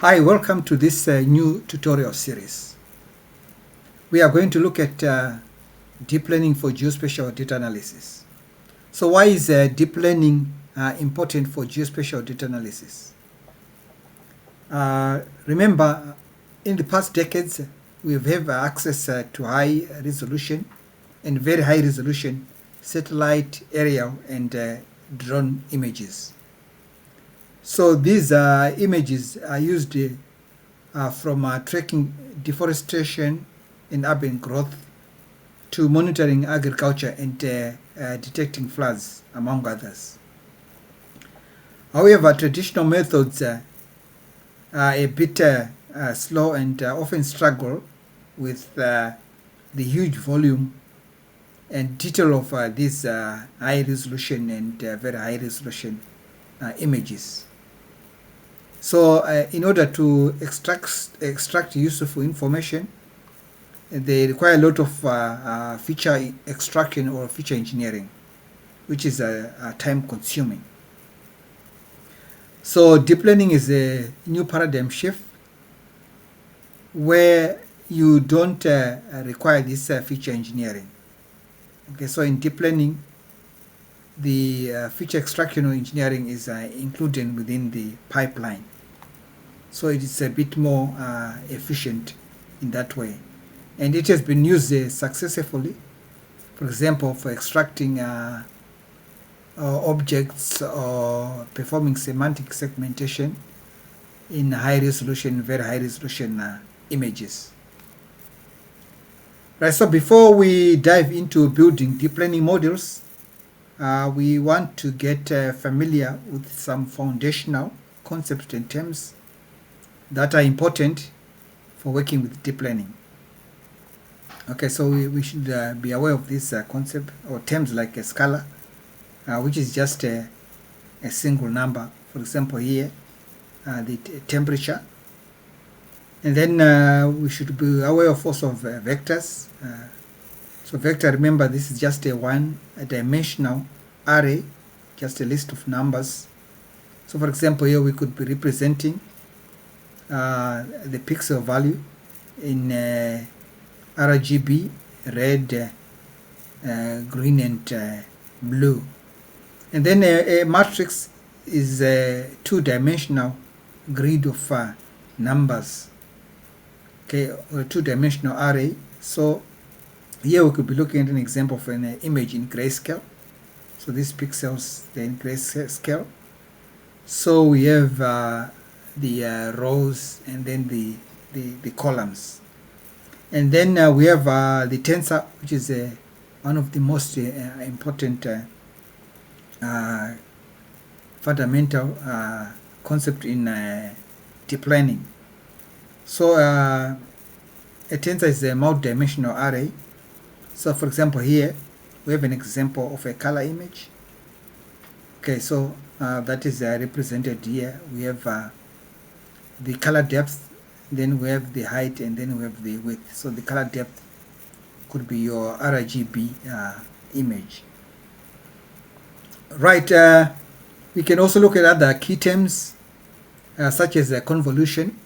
Hi, welcome to this new tutorial series. We are going to look at deep learning for geospatial data analysis. So why is deep learning important for geospatial data analysis? Remember, in the past decades, we've had access to high resolution and very high resolution satellite, aerial, and drone images. So these images are used from tracking deforestation and urban growth to monitoring agriculture and detecting floods, among others. However, traditional methods are a bit slow and often struggle with the huge volume and detail of these high resolution and very high resolution images. So in order to extract useful information, they require a lot of feature extraction or feature engineering, which is time consuming. So deep learning is a new paradigm shift where you don't require this feature engineering. Okay, so in deep learning, the feature extraction or engineering is included within the pipeline. So it is a bit more efficient in that way. And it has been used successfully, for example, for extracting objects or performing semantic segmentation in high resolution, very high resolution images. Right, so before we dive into building deep learning models, we want to get familiar with some foundational concepts and terms that are important for working with deep learning. Okay, so we should be aware of this concept or terms like a scalar, which is just a single number. For example, here, the temperature. And then we should be aware of also of vectors. So vector, remember, this is just a one-dimensional array, just a list of numbers. So for example, here we could be representing the pixel value in RGB, red, green, and blue. And then a matrix is a two-dimensional grid of numbers, okay, or a two-dimensional array. So here we could be looking at an example of an image in grayscale. So these pixels, they're in grayscale. So we have the rows and then the columns. And then we have the tensor, which is one of the most important fundamental concept in deep learning. So a tensor is a multi-dimensional array. So for example, here we have an example of a color image. Okay, so that is represented here. We have the color depth, then we have the height, and then we have the width. So the color depth could be your RGB image. Right, we can also look at other key terms such as convolution.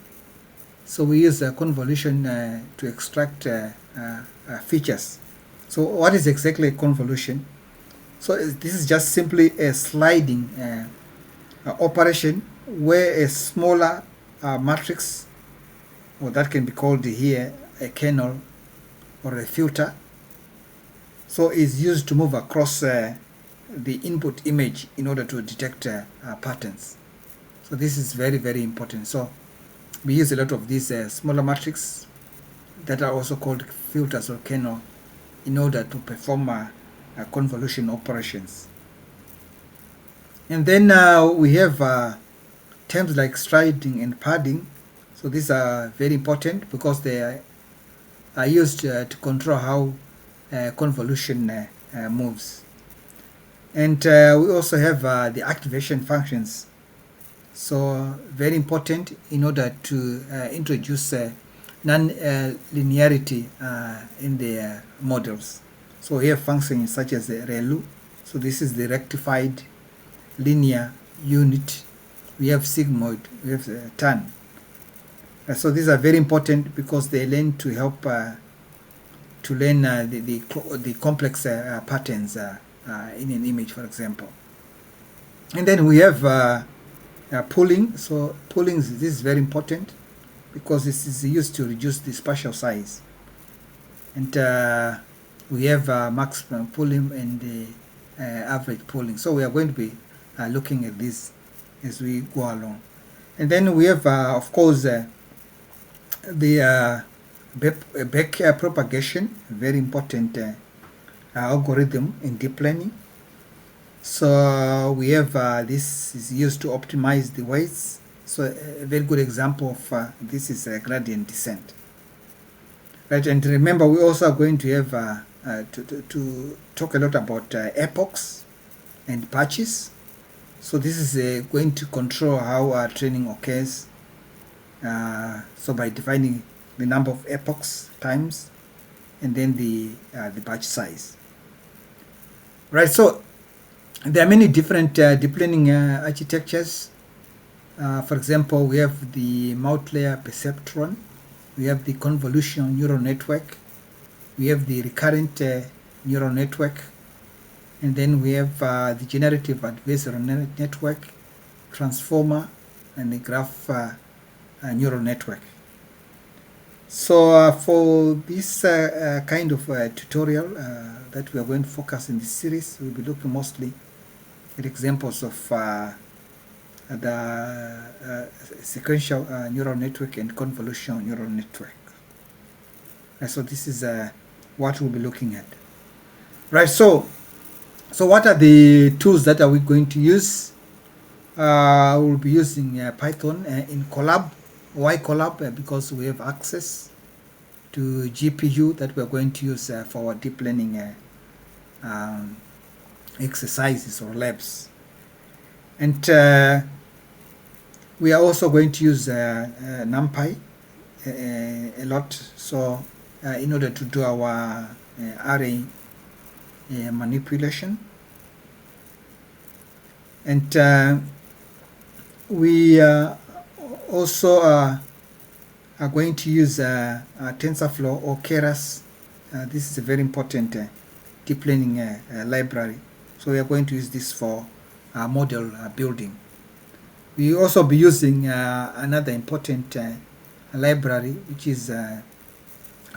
So we use convolution to extract features. So what is exactly a convolution? So this is just simply a sliding operation where a smaller matrix, or that can be called here a kernel or a filter, so is used to move across the input image in order to detect patterns. So this is very, very important. So we use a lot of these smaller matrices that are also called filters or kernel in order to perform convolution operations. And then we have terms like striding and padding. So these are very important because they are used to control how convolution moves. And we also have the activation functions. So very important in order to introduce non-linearity in the models. So we have functions such as the ReLU. So this is the rectified linear unit. We have sigmoid, we have tan. So these are very important because they learn to help to learn the complex patterns in an image, for example. And then we have pooling. So pooling, this is very important because this is used to reduce the spatial size. And we have maximum pooling and the average pooling. So we are going to be looking at this as we go along. And then we have, of course, the back propagation, very important algorithm in deep learning. So we have this is used to optimize the weights. So a very good example of this is gradient descent. Right, and remember we also are going to have to talk a lot about epochs and patches. So this is going to control how training occurs. So by defining the number of epochs times and then the batch size. Right, so there are many different deep learning architectures. For example, we have the multilayer perceptron, we have the convolutional neural network, we have the recurrent neural network, and then we have the generative adversarial network, transformer, and the graph neural network. So for this kind of tutorial that we are going to focus in this series, we'll be looking mostly at examples of the sequential neural network and convolutional neural network. So this is what we'll be looking at. Right, so what are the tools that are we going to use? We'll be using Python in Colab. Why Colab? Because we have access to GPU that we're going to use for our deep learning exercises or labs. And we are also going to use NumPy a lot. So in order to do our array manipulation. And we also are going to use TensorFlow or Keras. This is a very important deep learning library. So we are going to use this for model building. We will also be using another important library, which is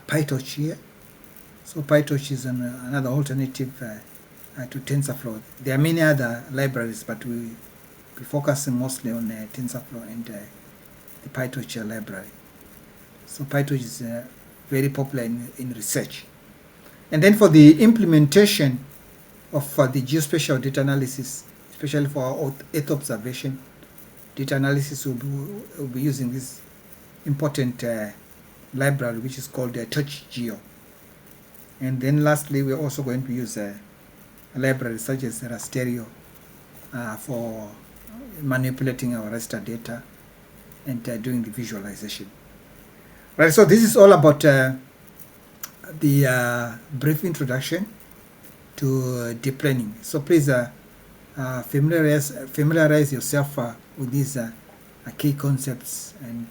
PyTorch here. So PyTorch is another alternative to TensorFlow. There are many other libraries, but we be focusing mostly on TensorFlow and the PyTorch library. So PyTorch is very popular in research. And then for the implementation of the geospatial data analysis, especially for our Earth observation data analysis, we'll be using this important library, which is called TorchGeo. And then lastly, we're also going to use a library such as Rasterio for manipulating our raster data and doing the visualization. Right, so this is all about the brief introduction to deep learning. So please familiarize yourself with these key concepts and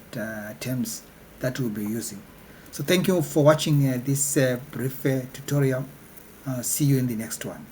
terms that we'll be using. So thank you for watching this brief tutorial. See you in the next one.